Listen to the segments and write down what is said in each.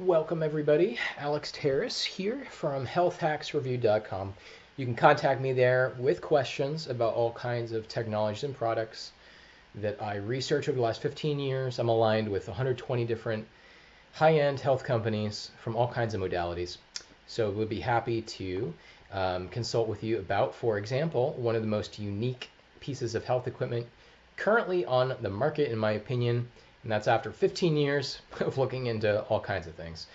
Welcome everybody. Alex Terrace here from healthhacksreview.com. You can contact me there with questions about all kinds of technologies and products that I research over the last 15 years. I'm aligned with 120 different high-end health companies from all kinds of modalities. So we'll be happy to consult with you about, for example, one of the most unique pieces of health equipment currently on the market, in my opinion, and that's after 15 years of looking into all kinds of things.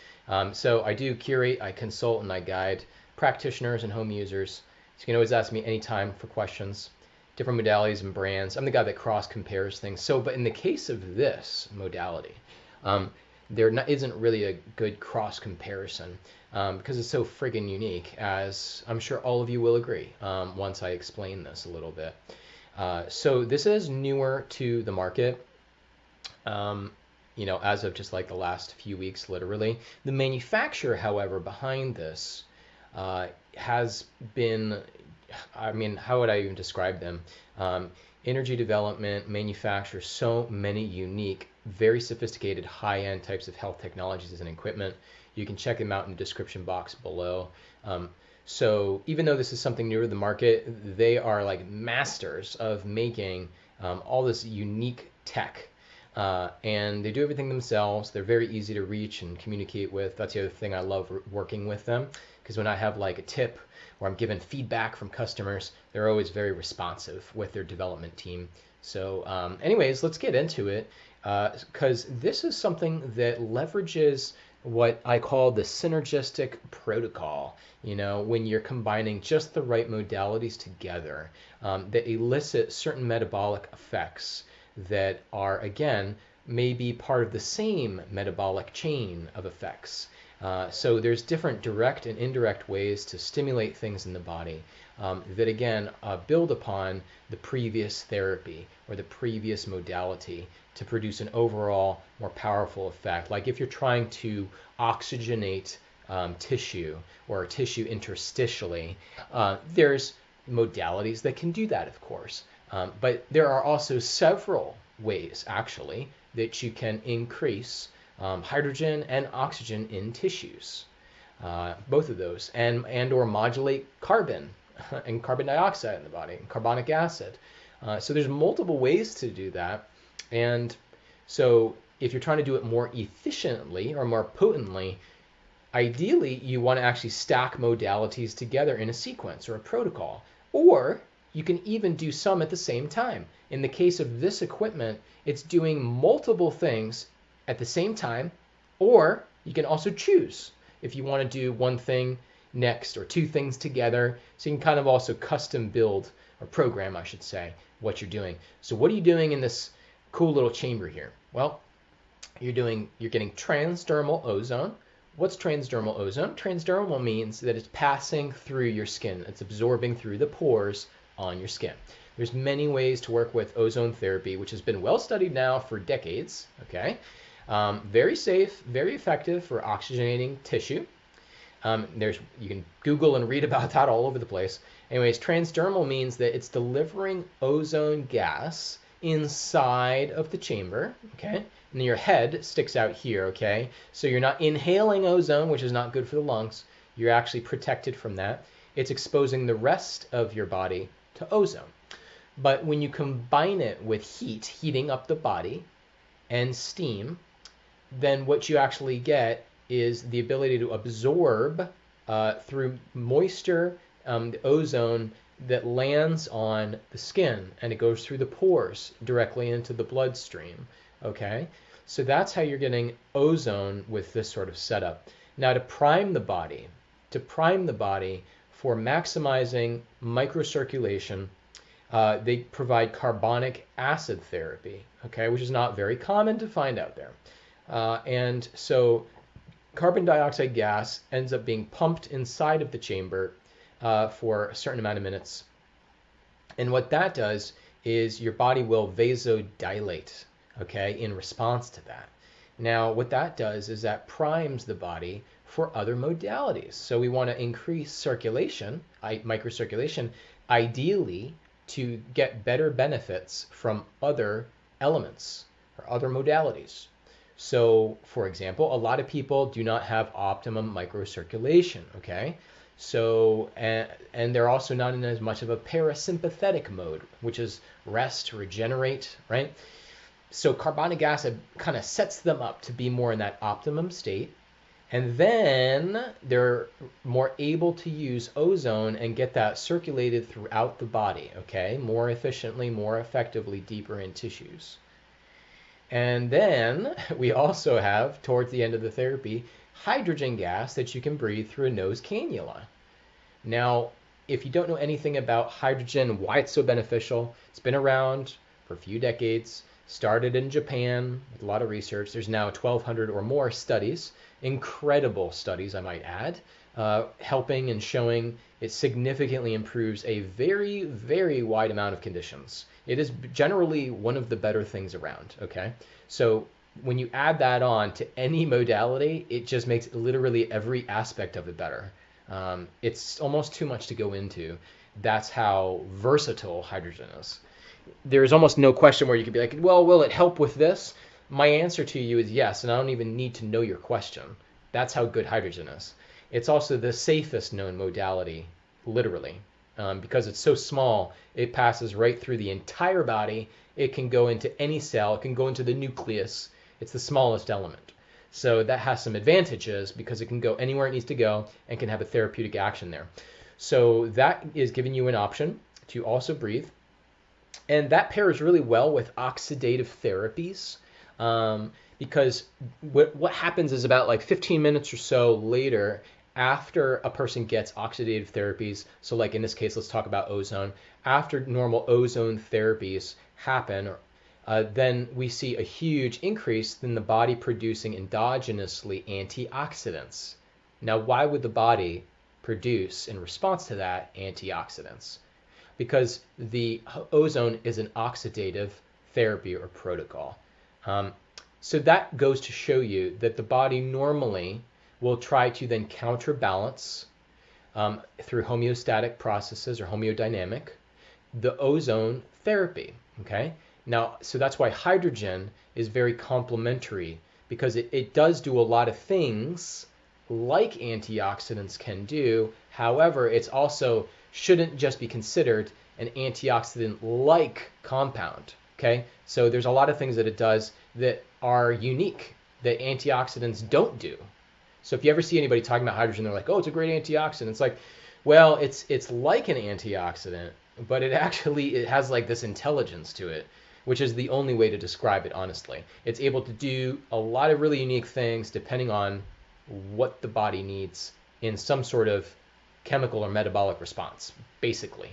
So I do curate, I consult, and I guide practitioners and home users. So you can always ask me anytime for questions, different modalities and brands. I'm the guy that cross compares things. So, but in the case of this modality, isn't really a good cross comparison because it's so friggin' unique, as I'm sure all of you will agree once I explain this a little bit. So this is newer to the market. As of just like the last few weeks, literally. The manufacturer, however, behind this has been, how would I even describe them? Energy development, manufacture so many unique, very sophisticated, high-end types of health technologies and equipment. You can check them out in the description box below. So even though this is something newer to the market, they are like masters of making all this unique tech. And they do everything themselves. They're very easy to reach and communicate with. That's the other thing I love working with them, because when I have like a tip or I'm given feedback from customers, they're always very responsive with their development team. So anyways, let's get into it, because this is something that leverages what I call the synergistic protocol. When you're combining just the right modalities together that elicit certain metabolic effects that are, again, maybe part of the same metabolic chain of effects. So there's different direct and indirect ways to stimulate things in the body that, again, build upon the previous therapy or the previous modality to produce an overall more powerful effect. Like if you're trying to oxygenate tissue or tissue interstitially, there's modalities that can do that, of course. But there are also several ways, actually, that you can increase hydrogen and oxygen in tissues, both of those, and or modulate carbon and carbon dioxide in the body, and carbonic acid. So there's multiple ways to do that. And so if you're trying to do it more efficiently or more potently, ideally you want to actually stack modalities together in a sequence or a protocol. Or you can even do some at the same time. In the case of this equipment, it's doing multiple things at the same time, or you can also choose if you want to do one thing next or two things together. So you can kind of also custom build or program, I should say, what you're doing. So what are you doing in this cool little chamber here? Well, you're getting transdermal ozone. What's transdermal ozone? Transdermal means that it's passing through your skin. It's absorbing through the pores on your skin. There's many ways to work with ozone therapy, which has been well studied now for decades. Okay, very safe, very effective for oxygenating tissue. You can Google and read about that all over the place. Anyways, transdermal means that it's delivering ozone gas inside of the chamber. Okay, and your head sticks out here. Okay, so you're not inhaling ozone, which is not good for the lungs. You're actually protected from that. It's exposing the rest of your body to ozone. But when you combine it with heating up the body, and steam, then what you actually get is the ability to absorb through moisture the ozone that lands on the skin, and it goes through the pores directly into the bloodstream. Okay, so that's how you're getting ozone with this sort of setup. Now to prime the body for maximizing microcirculation, they provide carbonic acid therapy, okay, which is not very common to find out there. And so carbon dioxide gas ends up being pumped inside of the chamber for a certain amount of minutes. And what that does is your body will vasodilate, okay, in response to that. Now, what that does is that primes the body for other modalities. So we want to increase circulation, microcirculation, ideally to get better benefits from other elements or other modalities. So, for example, a lot of people do not have optimum microcirculation, okay? So, and they're also not in as much of a parasympathetic mode, which is rest, regenerate, right? So carbonic acid kind of sets them up to be more in that optimum state. And then they're more able to use ozone and get that circulated throughout the body, okay? More efficiently, more effectively, deeper in tissues. And then we also have, towards the end of the therapy, hydrogen gas that you can breathe through a nose cannula. Now, if you don't know anything about hydrogen, why it's so beneficial, it's been around for a few decades, started in Japan with a lot of research. There's now 1,200 or more studies, incredible studies, I might add, helping and showing it significantly improves a very, very wide amount of conditions. It is generally one of the better things around, okay? So when you add that on to any modality, it just makes literally every aspect of it better. It's almost too much to go into. That's how versatile hydrogen is. There's almost no question where you could be like, well, will it help with this? My answer to you is yes, and I don't even need to know your question. That's how good hydrogen is. It's also the safest known modality, literally, because it's so small, it passes right through the entire body. It can go into any cell, it can go into the nucleus. It's the smallest element. So that has some advantages because it can go anywhere it needs to go and can have a therapeutic action there. So that is giving you an option to also breathe. And that pairs really well with oxidative therapies, because what happens is about like 15 minutes or so later, after a person gets oxidative therapies, so like in this case, let's talk about ozone, after normal ozone therapies happen, then we see a huge increase in the body producing endogenously antioxidants. Now, why would the body produce, in response to that, antioxidants? Because the ozone is an oxidative therapy or protocol. So that goes to show you that the body normally will try to then counterbalance through homeostatic processes or hemodynamic the ozone therapy. Okay. Now, so that's why hydrogen is very complementary, because it does do a lot of things like antioxidants can do. However, it's also shouldn't just be considered an antioxidant-like compound, okay? So there's a lot of things that it does that are unique that antioxidants don't do. So if you ever see anybody talking about hydrogen, they're like, oh, it's a great antioxidant. It's like, well, it's like an antioxidant, but it has like this intelligence to it, which is the only way to describe it, honestly. It's able to do a lot of really unique things depending on what the body needs in some sort of chemical or metabolic response, basically.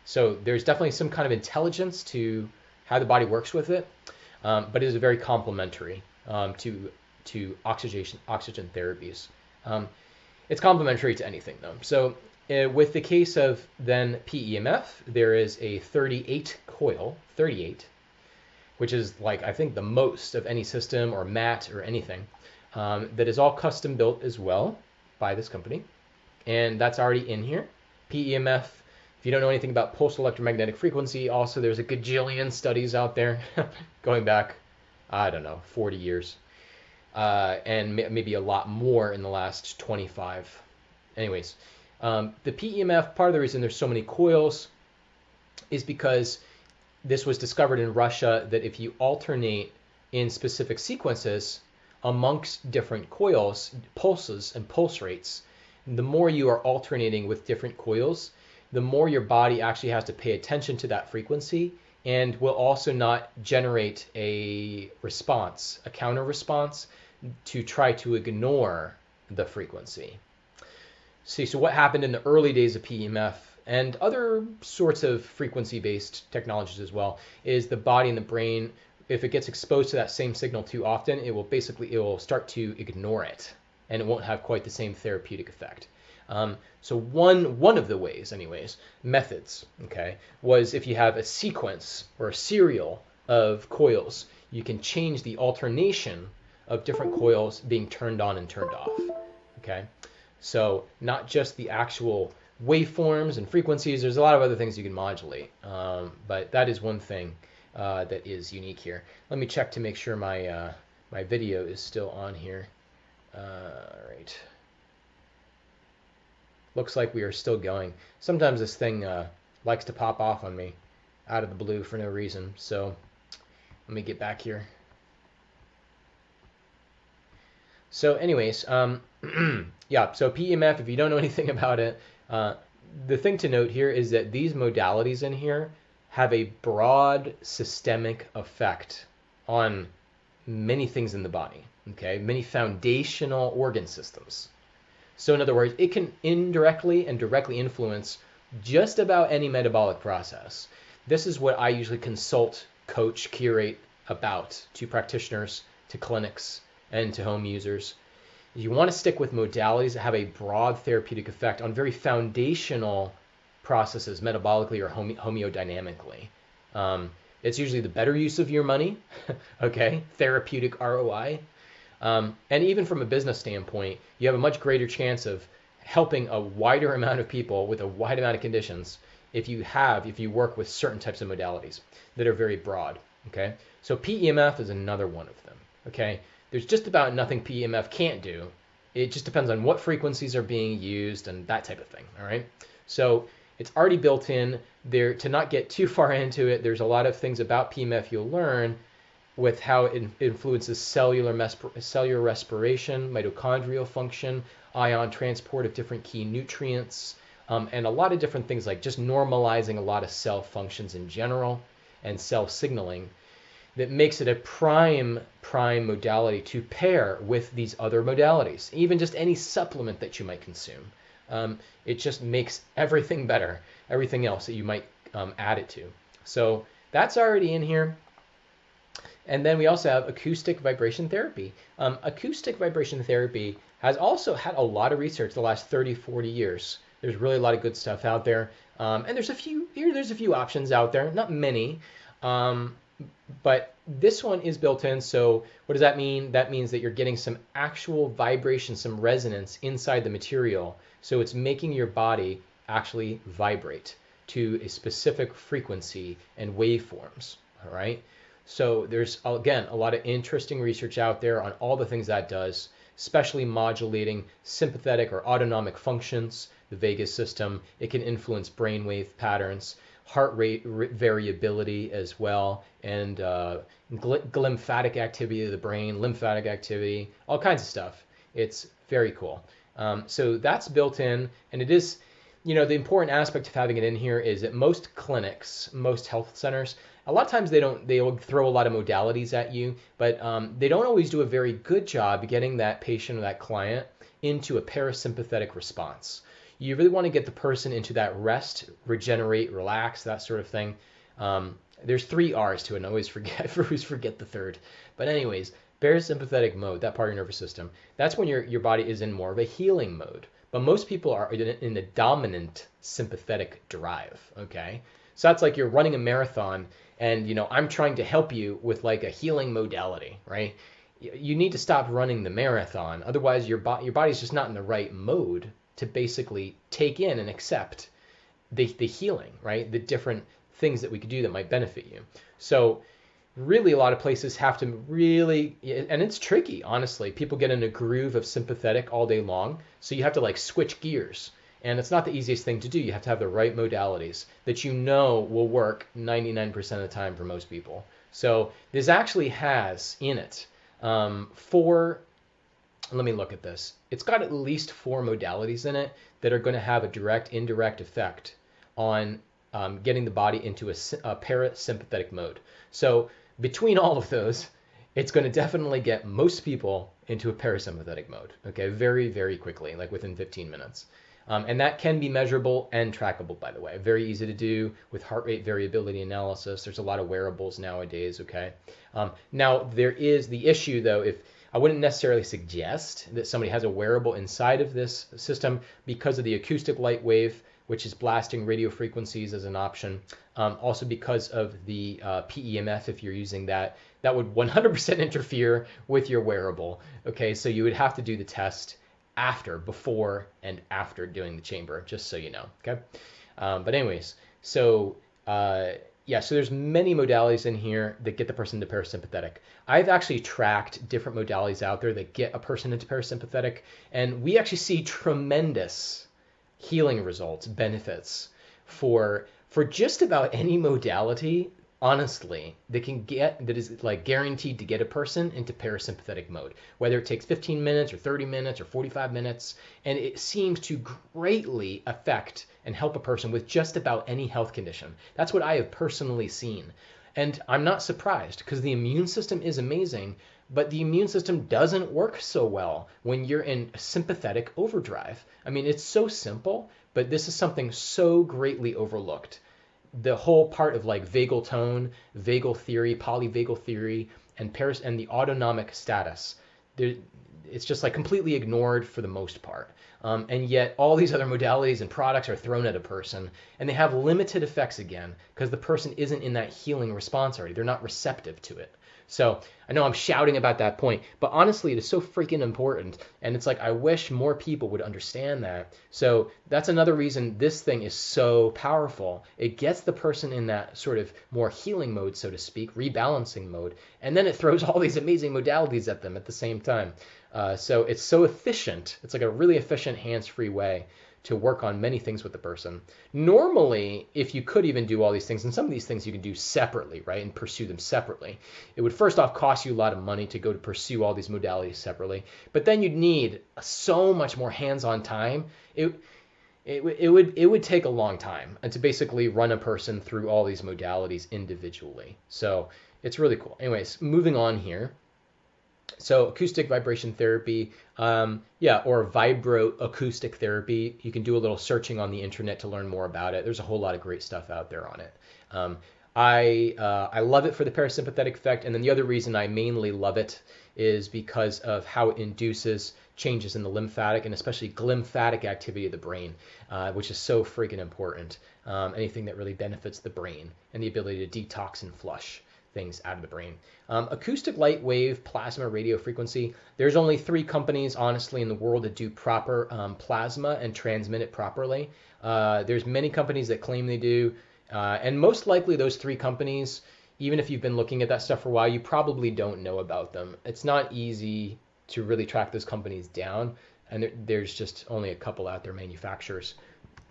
So there's definitely some kind of intelligence to how the body works with it, but it is very complementary to oxygen therapies. It's complementary to anything, though. So with the case of then PEMF, there is a 38 coil, 38, which is like, I think, the most of any system or mat or anything, that is all custom built as well by this company. And that's already in here. PEMF, if you don't know anything about pulse electromagnetic frequency, also there's a gajillion studies out there going back, I don't know, 40 years. And maybe a lot more in the last 25. Anyways, the PEMF, part of the reason there's so many coils is because this was discovered in Russia that if you alternate in specific sequences amongst different coils, pulses and pulse rates, the more you are alternating with different coils, the more your body actually has to pay attention to that frequency and will also not generate a response, a counter response to try to ignore the frequency. See, so what happened in the early days of PEMF and other sorts of frequency-based technologies as well is the body and the brain, if it gets exposed to that same signal too often, it will start to ignore it, and it won't have quite the same therapeutic effect. So one of the ways, anyways, methods, okay, was if you have a sequence or a serial of coils, you can change the alternation of different coils being turned on and turned off, okay? So not just the actual waveforms and frequencies, there's a lot of other things you can modulate, but that is one thing that is unique here. Let me check to make sure my my video is still on here. All right. Looks like we are still going. Sometimes this thing likes to pop off on me out of the blue for no reason. So let me get back here. So anyways, yeah, so PEMF, if you don't know anything about it, the thing to note here is that these modalities in here have a broad systemic effect on many things in the body, okay? Many foundational organ systems. So in other words, it can indirectly and directly influence just about any metabolic process. This is what I usually consult, coach, curate about to practitioners, to clinics, and to home users. You want to stick with modalities that have a broad therapeutic effect on very foundational processes, metabolically or homeodynamically. It's usually the better use of your money, okay? Therapeutic ROI. And even from a business standpoint, you have a much greater chance of helping a wider amount of people with a wide amount of conditions if you work with certain types of modalities that are very broad, okay? So PEMF is another one of them, okay? There's just about nothing PEMF can't do. It just depends on what frequencies are being used and that type of thing, all right? So it's already built in there. To not get too far into it, there's a lot of things about PEMF you'll learn with how it influences cellular respiration, mitochondrial function, ion transport of different key nutrients, and a lot of different things like just normalizing a lot of cell functions in general and cell signaling that makes it a prime modality to pair with these other modalities, even just any supplement that you might consume. It just makes everything better, everything else that you might add it to. So that's already in here. And then we also have acoustic vibration therapy. Acoustic vibration therapy has also had a lot of research the last 30, 40 years. There's really a lot of good stuff out there. And there's a few options out there, not many. But this one is built in. So what does that mean? That means that you're getting some actual vibration, some resonance inside the material. So it's making your body actually vibrate to a specific frequency and waveforms, all right? So there's, again, a lot of interesting research out there on all the things that does, especially modulating sympathetic or autonomic functions, the vagus system. It can influence brainwave patterns, heart rate variability as well, and lymphatic activity of the brain, lymphatic activity, all kinds of stuff. It's very cool. So that's built in, and it is, the important aspect of having it in here is that most clinics, most health centers, a lot of times they'll throw a lot of modalities at you, but they don't always do a very good job getting that patient or that client into a parasympathetic response. You really want to get the person into that rest, regenerate, relax, that sort of thing. There's 3 R's to it, and I always forget the third. But anyways, parasympathetic mode, that part of your nervous system, that's when your body is in more of a healing mode. But most people are in the dominant sympathetic drive, okay? So that's like you're running a marathon, and I'm trying to help you with like a healing modality, right? You need to stop running the marathon. Otherwise, your body's just not in the right mode to basically take in and accept the healing, right? The different things that we could do that might benefit you. So really a lot of places have to really, and it's tricky, honestly. People get in a groove of sympathetic all day long. So you have to like switch gears. And it's not the easiest thing to do. You have to have the right modalities that will work 99% of the time for most people. So this actually has in it 4, let me look at this. It's got at least 4 modalities in it that are going to have a direct, indirect effect on getting the body into a parasympathetic mode. So between all of those, it's going to definitely get most people into a parasympathetic mode, okay, very, very quickly, like within 15 minutes. And that can be measurable and trackable, by the way. Very easy to do with heart rate variability analysis. There's a lot of wearables nowadays, okay? Now, there is the issue, though, if I wouldn't necessarily suggest that somebody has a wearable inside of this system because of the acoustic light wave, which is blasting radio frequencies as an option. Also because of the PEMF, if you're using that would 100% interfere with your wearable, okay? So you would have to do the test before and after doing the chamber, just so you know, okay? But anyways, so yeah, so there's many modalities in here that get the person into parasympathetic. I've actually tracked different modalities out there that get a person into parasympathetic, and we actually see tremendous healing results, benefits for just about any modality, honestly, that is like guaranteed to get a person into parasympathetic mode, whether it takes 15 minutes or 30 minutes or 45 minutes, and it seems to greatly affect and help a person with just about any health condition. That's what I have personally seen. And I'm not surprised because the immune system is amazing, but the immune system doesn't work so well when you're in sympathetic overdrive. I mean, it's so simple, but this is something so greatly overlooked. The whole part of like vagal tone, vagal theory, polyvagal theory, and the autonomic status, it's just like completely ignored for the most part. And yet all these other modalities and products are thrown at a person, and they have limited effects again because the person isn't in that healing response already. They're not receptive to it. So I know I'm shouting about that point, but honestly, it is so freaking important. And it's like, I wish more people would understand that. So that's another reason this thing is so powerful. It gets the person in that sort of more healing mode, so to speak, rebalancing mode. And then it throws all these amazing modalities at them at the same time. So it's so efficient. It's like a really efficient hands-free way to work on many things with the person. Normally, if you could even do all these things, and some of these things you can do separately, right, and pursue them separately, it would first off cost you a lot of money to go to pursue all these modalities separately, but then you'd need so much more hands-on time. It would take a long time and to basically run a person through all these modalities individually. So it's really cool. Anyways, moving on here. So acoustic vibration therapy, or vibroacoustic therapy. You can do a little searching on the internet to learn more about it. There's a whole lot of great stuff out there on it. I love it for the parasympathetic effect, and then the other reason I mainly love it is because of how it induces changes in the lymphatic and especially glymphatic activity of the brain, which is so freaking important. Anything that really benefits the brain and the ability to detox and flush things out of the brain. Acoustic light wave plasma radio frequency. There's only 3 companies, honestly, in the world that do proper plasma and transmit it properly. There's many companies that claim they do, and most likely those 3 companies, even if you've been looking at that stuff for a while, you probably don't know about them. It's not easy to really track those companies down, and there's just only a couple out there manufacturers.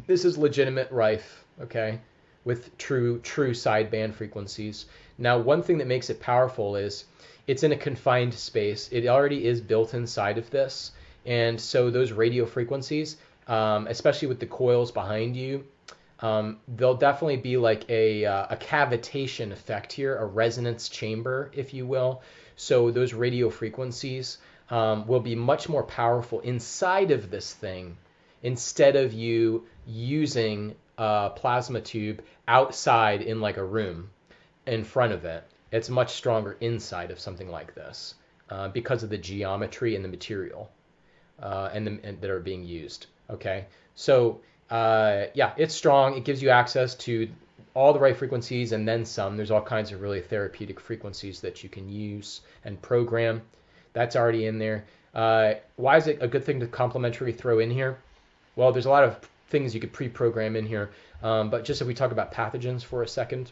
This is legitimate rife, okay, with true sideband frequencies. Now, one thing that makes it powerful is it's in a confined space. It already is built inside of this. And so those radio frequencies, especially with the coils behind you, there'll definitely be like a cavitation effect here, a resonance chamber, if you will. So those radio frequencies will be much more powerful inside of this thing instead of you using a plasma tube outside in like a room in front of it. It's much stronger inside of something like this because of the geometry and the material and that are being used. Okay, so yeah, it's strong. It gives you access to all the right frequencies and then some. There's all kinds of really therapeutic frequencies that you can use and program. That's already in there. Why is it a good thing to complimentary throw in here? Well, there's a lot of things you could pre-program in here, but just if we talk about pathogens for a second,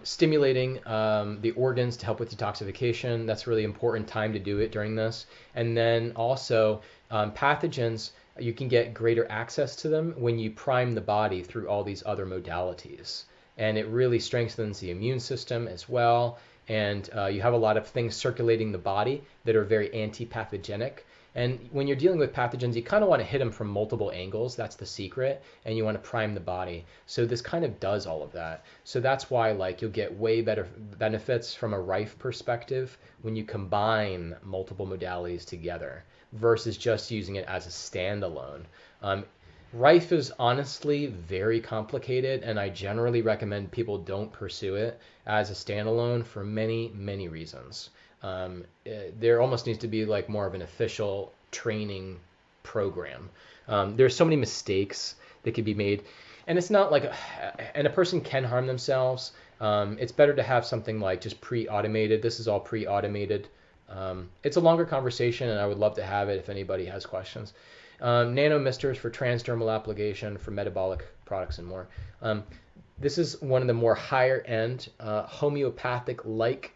stimulating the organs to help with detoxification, that's really important time to do it during this. And then also pathogens, you can get greater access to them when you prime the body through all these other modalities. And it really strengthens the immune system as well. And you have a lot of things circulating the body that are very anti-pathogenic. And when you're dealing with pathogens, you kind of want to hit them from multiple angles. That's the secret. And you want to prime the body. So this kind of does all of that. So that's why like you'll get way better benefits from a rife perspective when you combine multiple modalities together versus just using it as a standalone. Rife is honestly very complicated, and I generally recommend people don't pursue it as a standalone for many, many reasons. There almost needs to be like more of an official training program. There's so many mistakes that could be made, and it's not like, and a person can harm themselves. It's better to have something like just pre-automated. This is all pre-automated. It's a longer conversation, and I would love to have it if anybody has questions. Nanomisters for transdermal application for metabolic products and more. This is one of the more higher end homeopathic-like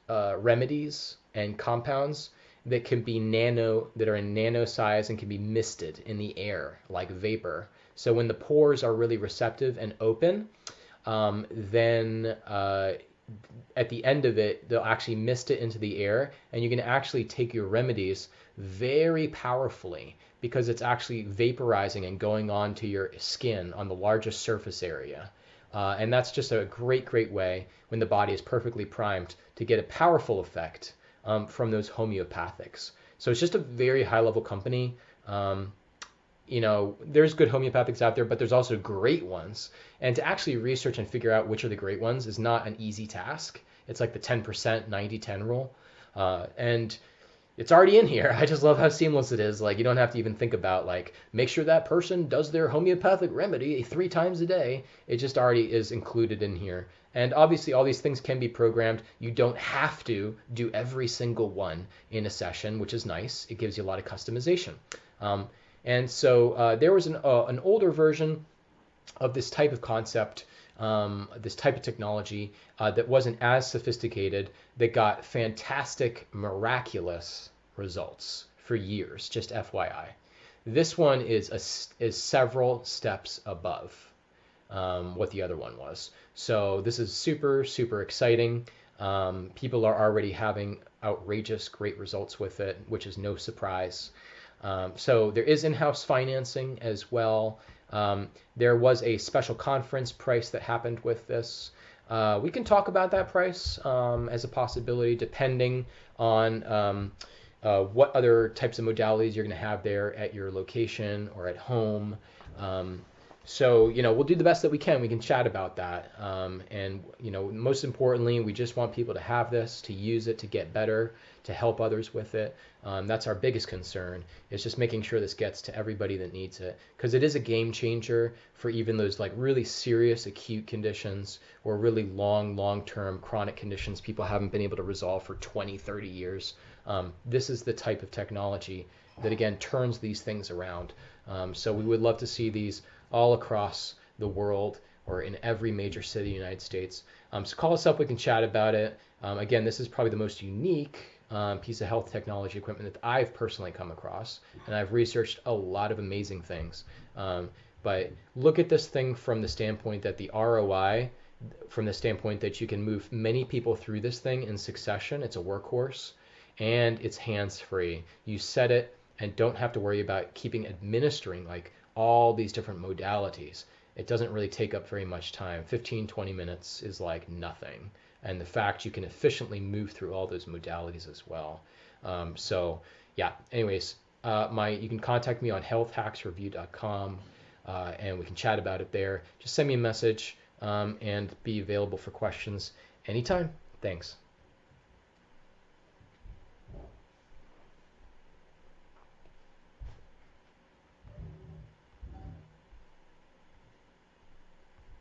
remedies and compounds that can be that are in nano size and can be misted in the air like vapor. So when the pores are really receptive and open, then at the end of it, they'll actually mist it into the air, and you can actually take your remedies very powerfully because it's actually vaporizing and going on to your skin on the largest surface area. And that's just a great way when the body is perfectly primed to get a powerful effect from those homeopathics. So it's just a very high level company. There's good homeopathics out there, but there's also great ones. And to actually research and figure out which are the great ones is not an easy task. It's like the 10%, 90-10 rule. And it's already in here. I just love how seamless it is. Like, you don't have to even think about, like, make sure that person does their homeopathic remedy 3 times a day. It just already is included in here. And obviously, all these things can be programmed. You don't have to do every single one in a session, which is nice. It gives you a lot of customization. And so there was an older version of this type of concept, this type of technology that wasn't as sophisticated, that got fantastic, miraculous results for years, just FYI. This one is several steps above what the other one was. So this is super, super exciting. People are already having outrageous great results with it, which is no surprise. So there is in-house financing as well. There was a special conference price that happened with this. We can talk about that price as a possibility depending on what other types of modalities you're going to have there at your location or at home. So, we'll do the best that we can. We can chat about that. And, most importantly, we just want people to have this, to use it, to get better, to help others with it. That's our biggest concern. It's just making sure this gets to everybody that needs it. Because it is a game changer for even those like really serious acute conditions or really long-term chronic conditions people haven't been able to resolve for 20, 30 years. This is the type of technology that, again, turns these things around. So we would love to see these all across the world or in every major city in the United States. So call us up, we can chat about it. Again, this is probably the most unique piece of health technology equipment that I've personally come across, and I've researched a lot of amazing things. But look at this thing from the standpoint that the ROI, from the standpoint that you can move many people through this thing in succession. It's a workhorse, and it's hands-free. You set it and don't have to worry about administering like all these different modalities. It doesn't really take up very much time. 15, 20 minutes is like nothing. And the fact you can efficiently move through all those modalities as well. So yeah, anyways, you can contact me on healthhacksreview.com and we can chat about it there. Just send me a message and be available for questions anytime. Thanks.